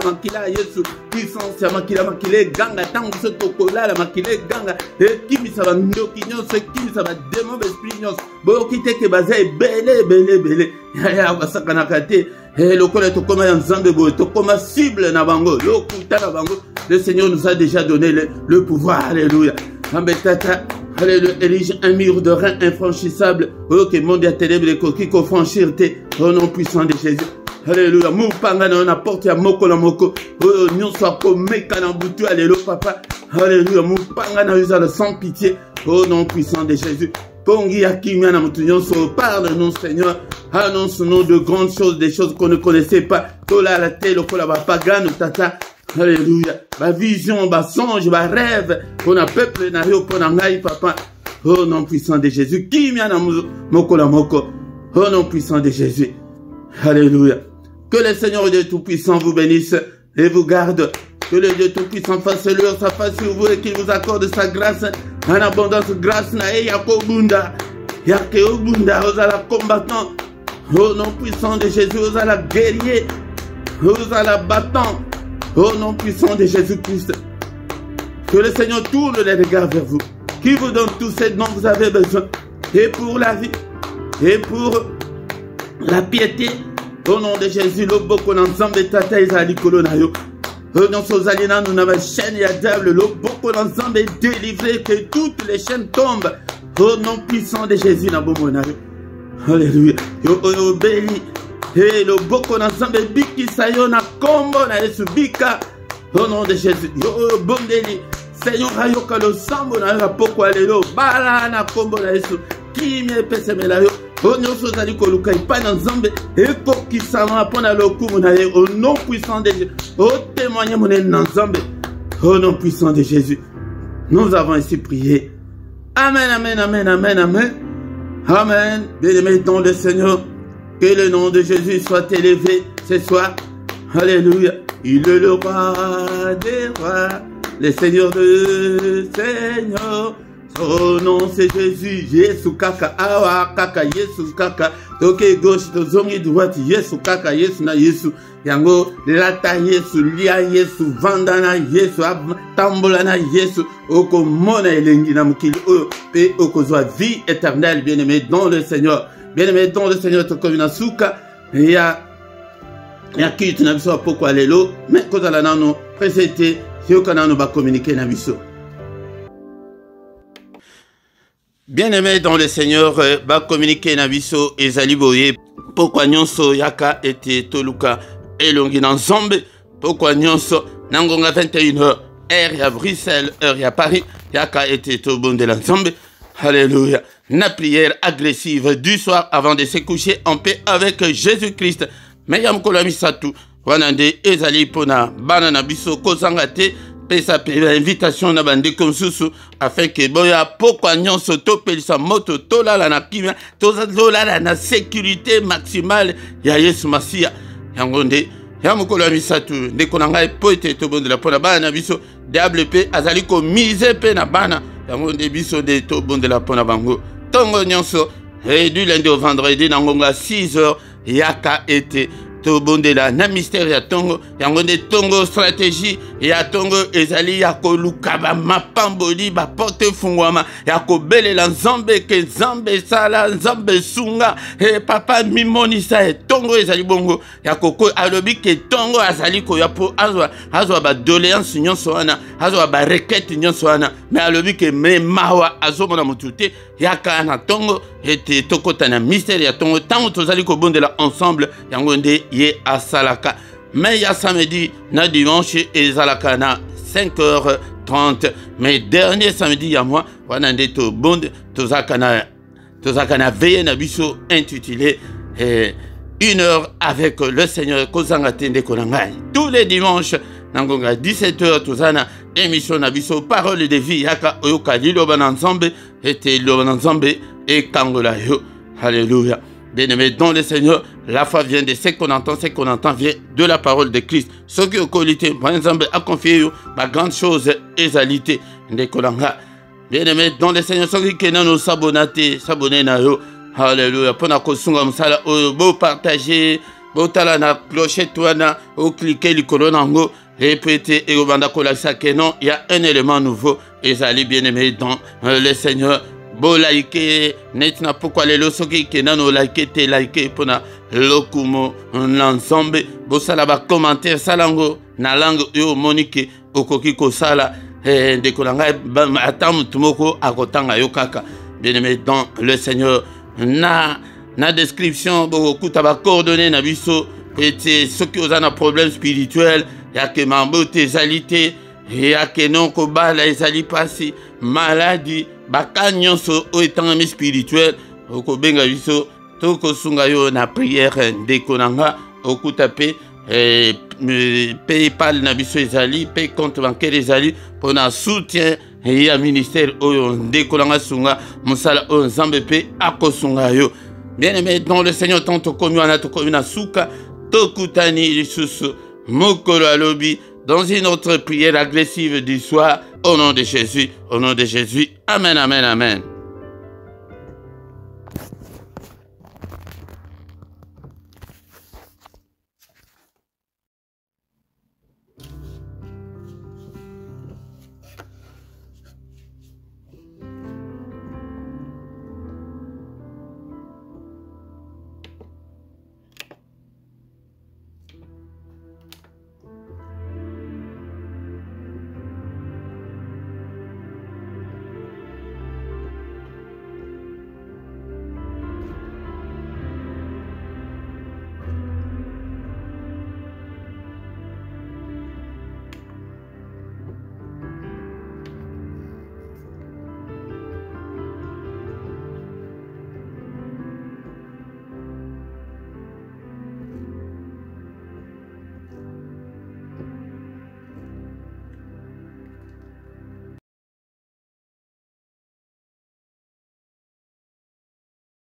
Yesu. Puissance ya makila ganga tangu biso to kolala makila ganga. Et qui mi sa bandoki nyonso, qui mi sa ba démon esprit nyonso. Bo kite ke baza belé. Ya basaka na kate. Et le collet to koma Nzambe bo to koma cible na bango. Yo kuta na bango. Le Seigneur nous a déjà donné le pouvoir. Alléluia. Alléluia. Érige un mur de rein infranchissable. Oh, que monde à ténèbres et coquilles qu'on franchir. Au nom puissant de Jésus. Alléluia. Moupanga na porte ya moko la moko. Oh, nous soit comme meka na butu. Alléluia, papa. Alléluia. Moupanga na usa sans pitié. Au nom puissant de Jésus. Pongi akimia na mutunyon so. Pardonne-nous, Seigneur. Annonce-nous de grandes choses, des choses qu'on ne connaissait pas. Tola la télé, kola ba pagano tata. Alléluia. Ma vision, ma songe, ma rêve. On a peuple na yo pour ngai papa. Au nom puissant de Jésus. Qui m'a na moko la moko. Au nom puissant de Jésus. Alléluia. Que le Seigneur Dieu Tout-Puissant vous bénisse et vous garde. Que le Dieu Tout-Puissant fasse luire sa face sur vous et qu'il vous accorde sa grâce en abondance. Grâce na e yako bunda. Yake bunda. Ozala combattant. Au nom puissant de Jésus. Ozala guerrier. Ozala battant. Au nom puissant de Jésus-Christ, que le Seigneur tourne les regards vers vous, qui vous donne tous ces dont vous avez besoin, et pour la vie, et pour la piété, au nom de Jésus, le boko n'ensemble tata ezali kolonayo, au nom sozalina nous n'avons chaîne et diable, le boko n'ensemble est délivré, que toutes les chaînes tombent, au nom puissant de Jésus nabomonayo, alléluia, yo obéi. Et le boko n'ensemble biki sayo na kombo na Yesu bika au nom de Jésus. Yo bondeli Seigneur ayoka lo sambo na yo poko alelo bala na kombo na Yesu kimi pese mela yo onyo so zali ko luka ipa na nzambe e ko kisama pona lo kumu na ye au nom puissant de Jésus. Au témoigner mon na nzambe au nom puissant de Jésus. Nous avons ainsi prié. Amen, amen, amen, amen, amen. Amen. Bien-aimés dans le Seigneur. Que le nom de Jésus soit élevé ce soir. Alléluia. Il est le roi des rois, le Seigneur de Seigneur. Son nom c'est Jésus. Yesu kaka awa kaka Yesu kaka. Toke gauche to zongi droite Yesu kaka Yesu na Yesu. Yango lata Yesu lia Yesu vanda na Yesu tambola na Yesu. Oko mona elengi na mukili oyo pe oko zwa vie éternelle bien-aimé dans le Seigneur. Bien-aimé dans le Seigneur toko na suka ya kitu na biso pourquoi lelo mais kozala nano presete yoka nano ba communiquer na biso. Bien-aimé dans le Seigneur, ba communiquer na biso ezali boye pourquoi nyonso yaka ete toluka elongi na nzambe pourquoi nyonso nangonga 21h heure ya Bruxelles heure ya Paris yaka ete tobondela nzambe. Alléluia. Na prière agressive du soir avant de se coucher en paix avec Jésus-Christ. Meyam kolamisatu wanande ezali pona bana na biso kozanga te pesa invitation na bande konsusu afin que boya pourquoi nyonso topelisa moto tolala na kimia tolala na sécurité maximale ya Yesu Masia yangonde ya mokolo ya misatu ndeko na ngai po ete tobondela pona bana na biso diable pe azali ko mise pe na bana yangonde biso de tobondela pona bango tongo nyonso et du lundi au vendredi na ngonga 6h yaka ete tobondela na mystère ya tongo yangonde tongo stratégie ya tongo ezali ya koluka ba mapamboli ba porte fungwama ya kobelela nzambe ke nzambe sala nzambe sunga e papa mimonisa e tongo ezali bongo ya koko alobi ke tongo azali ko ya po azwa ba doléance nyonso wana azwa ba requête nyonso wana mais alobi ke me mawa azomona mutute yaka na tongo ete tokota na mystère ya tongo tango tozali ko bondela ensemble yangonde ye asalaka mais ya samedi na dimanche ezalaka na 5h30 mais dernier samedi ya moi wana nde to bonde tozaka na veille na biso intitulé 1h avec le Seigneur kozanga tende konangai tous les dimanches nangonga 17h tozana émission na biso parole de vie yaka oyoka liloba na nzambe ete liloba na nzambe e kangola yo. Alléluia. Bien-aimé dans le Seigneur, la foi vient de ce qu'on entend vient de la parole de Christ. Ce qui est qualité, par exemple, a confié ma grande chose ezalité de kolanga. Bien-aimé dans le Seigneur, ce qui est nous s'abonner na yo. Alléluia. Pour na kosunga msala bo partager, bo tala na clochette wana, o cliquer likolo nango. Répétez et au banda kolakisa que non, il y a un élément nouveau. Ezali bien-aimé dans le Seigneur. Bo like net na pourquoi les losoki ke nano like te like pona lokumo l'ensemble bo sala ba commentaire salango na langue yo monique okoki ko sala de kolanga atam tumoko akotanga yo kaka bien-aimé dans le Seigneur na description bo kuta ba coordonnées na biso ete soki ozana problème spirituel ya ke mambo tezalité ya ke non ko bala ezali pasi maladie baka nyonso o etangami spirituel okobenga biso tokosunga yo na prière ndeko nanga okuta pe PayPal na biso ezali pe compte bancaire ezali pona soutien ya ministère oyo ndeko nanga sunga mosala oyo nzambe pe akosunga yo. Bien-aimé dans le Seigneur tant tokomi wana tokomi na suka tokutani lisusu mokolo alobi dans une autre prière agressive du soir. Au nom de Jésus, amen, amen, amen.